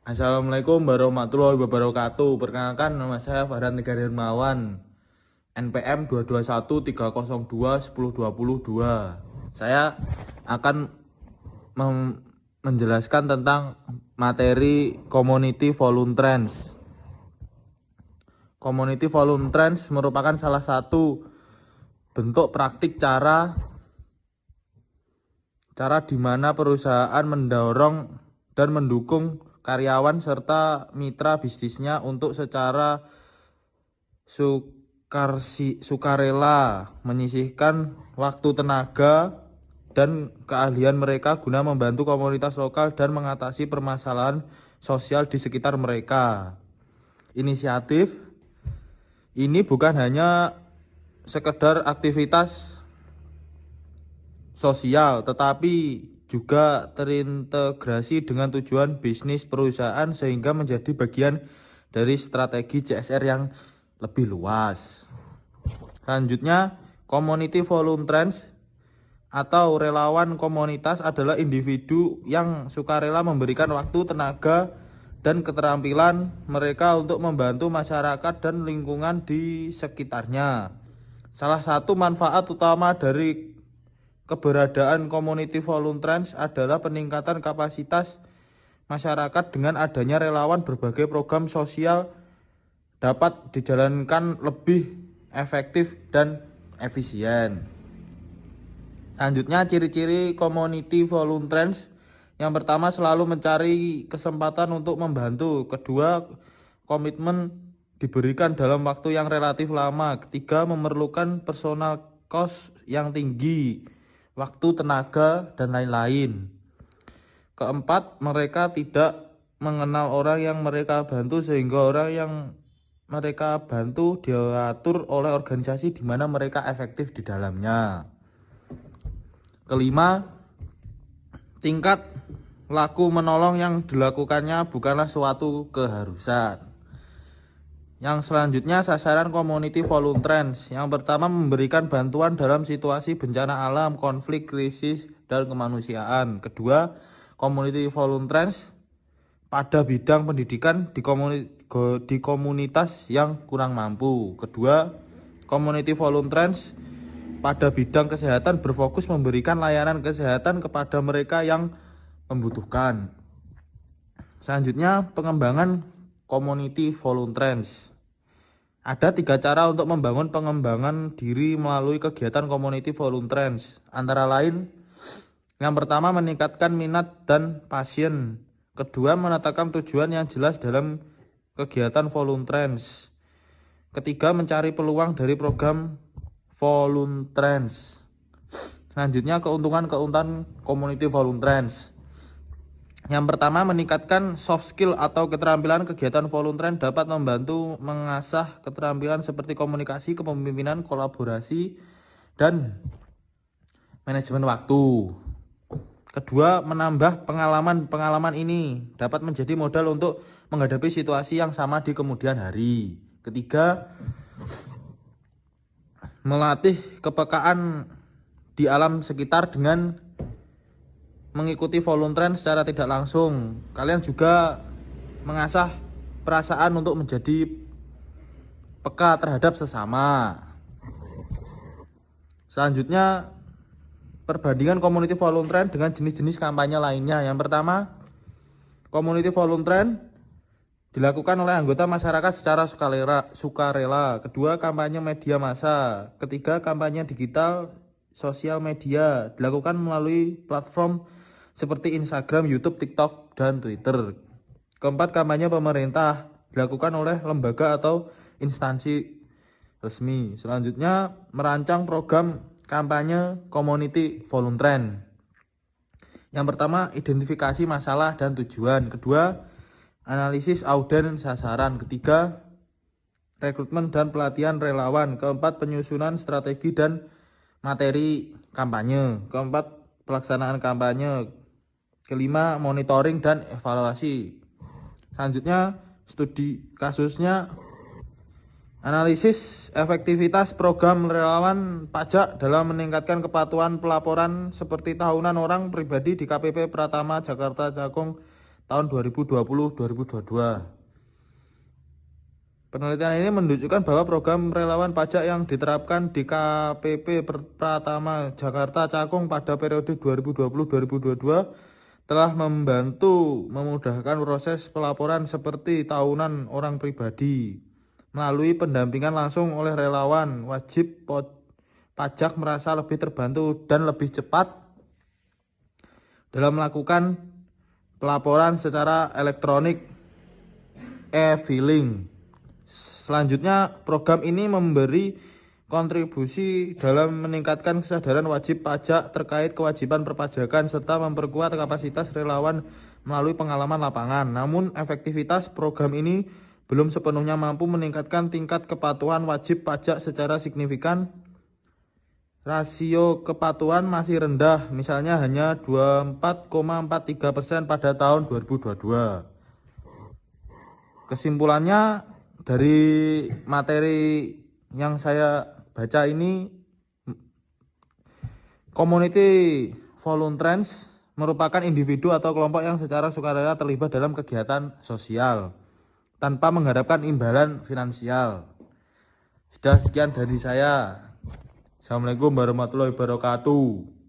Assalamualaikum warahmatullahi wabarakatuh. Perkenalkan, nama saya Farhan Tegar Hermawan, NPM 221302102. Saya akan menjelaskan tentang materi Community Volunteers. Community Volunteers merupakan salah satu bentuk praktik cara di mana perusahaan mendorong dan mendukung karyawan serta mitra bisnisnya untuk secara sukarela menyisihkan waktu, tenaga, dan keahlian mereka guna membantu komunitas lokal dan mengatasi permasalahan sosial di sekitar mereka. Inisiatif ini bukan hanya sekedar aktivitas sosial, tetapi juga terintegrasi dengan tujuan bisnis perusahaan sehingga menjadi bagian dari strategi CSR yang lebih luas. Selanjutnya, community volunteers atau relawan komunitas adalah individu yang sukarela memberikan waktu, tenaga, dan keterampilan mereka untuk membantu masyarakat dan lingkungan di sekitarnya. Salah satu manfaat utama dari keberadaan community volunteers adalah peningkatan kapasitas masyarakat. Dengan adanya relawan, berbagai program sosial dapat dijalankan lebih efektif dan efisien. Selanjutnya, ciri-ciri community volunteers. Yang pertama, selalu mencari kesempatan untuk membantu. Kedua, komitmen diberikan dalam waktu yang relatif lama. Ketiga, memerlukan personal cost yang tinggi, waktu, tenaga, dan lain-lain. Keempat, mereka tidak mengenal orang yang mereka bantu sehingga orang yang mereka bantu diatur oleh organisasi di mana mereka efektif di dalamnya. Kelima, tingkat laku menolong yang dilakukannya bukanlah suatu keharusan. Yang selanjutnya, sasaran community volunteers. Yang pertama, memberikan bantuan dalam situasi bencana alam, konflik, krisis, dan kemanusiaan. Kedua, community volunteers pada bidang pendidikan di komunitas yang kurang mampu. Kedua, community volunteers pada bidang kesehatan berfokus memberikan layanan kesehatan kepada mereka yang membutuhkan. Selanjutnya, pengembangan community volunteers. Ada 3 cara untuk membangun pengembangan diri melalui kegiatan community volunteers. Antara lain, yang pertama, meningkatkan minat dan passion. Kedua, menetapkan tujuan yang jelas dalam kegiatan volunteers. Ketiga, mencari peluang dari program volunteers. Selanjutnya, keuntungan community volunteers. Yang pertama, meningkatkan soft skill atau keterampilan. Kegiatan volunteer dapat membantu mengasah keterampilan seperti komunikasi, kepemimpinan, kolaborasi, dan manajemen waktu. Kedua, menambah pengalaman ini dapat menjadi modal untuk menghadapi situasi yang sama di kemudian hari. Ketiga, melatih kepekaan di alam sekitar dengan mengikuti volunteer secara tidak langsung. Kalian juga mengasah perasaan untuk menjadi peka terhadap sesama. Selanjutnya, perbandingan community volunteer dengan jenis-jenis kampanye lainnya. Yang pertama, community volunteer dilakukan oleh anggota masyarakat secara sukarela. Kedua, kampanye media massa. Ketiga, kampanye digital sosial media dilakukan melalui platform seperti Instagram, YouTube, TikTok, dan Twitter. Keempat, kampanye pemerintah dilakukan oleh lembaga atau instansi resmi. Selanjutnya, merancang program kampanye community volunteer. Yang pertama, identifikasi masalah dan tujuan. Kedua, analisis audien sasaran. Ketiga, rekrutmen dan pelatihan relawan. Keempat, penyusunan strategi dan materi kampanye. Keempat, pelaksanaan kampanye. Kelima, monitoring dan evaluasi. Selanjutnya, studi kasusnya, analisis efektivitas program relawan pajak dalam meningkatkan kepatuhan pelaporan seperti tahunan orang pribadi di KPP Pratama Jakarta Cakung tahun 2020-2022. Penelitian ini menunjukkan bahwa program relawan pajak yang diterapkan di KPP Pratama Jakarta Cakung pada periode 2020-2022 telah membantu memudahkan proses pelaporan seperti tahunan orang pribadi. Melalui pendampingan langsung oleh relawan, wajib pajak merasa lebih terbantu dan lebih cepat dalam melakukan pelaporan secara elektronik e-filing. Selanjutnya, program ini memberi kontribusi dalam meningkatkan kesadaran wajib pajak terkait kewajiban perpajakan serta memperkuat kapasitas relawan melalui pengalaman lapangan. Namun, efektivitas program ini belum sepenuhnya mampu meningkatkan tingkat kepatuhan wajib pajak secara signifikan. Rasio kepatuhan masih rendah, misalnya hanya 24,43% pada tahun 2022. Kesimpulannya, dari materi yang saya baca ini, community volunteers merupakan individu atau kelompok yang secara sukarela terlibat dalam kegiatan sosial tanpa mengharapkan imbalan finansial. Sudah, sekian dari saya. Assalamualaikum warahmatullahi wabarakatuh.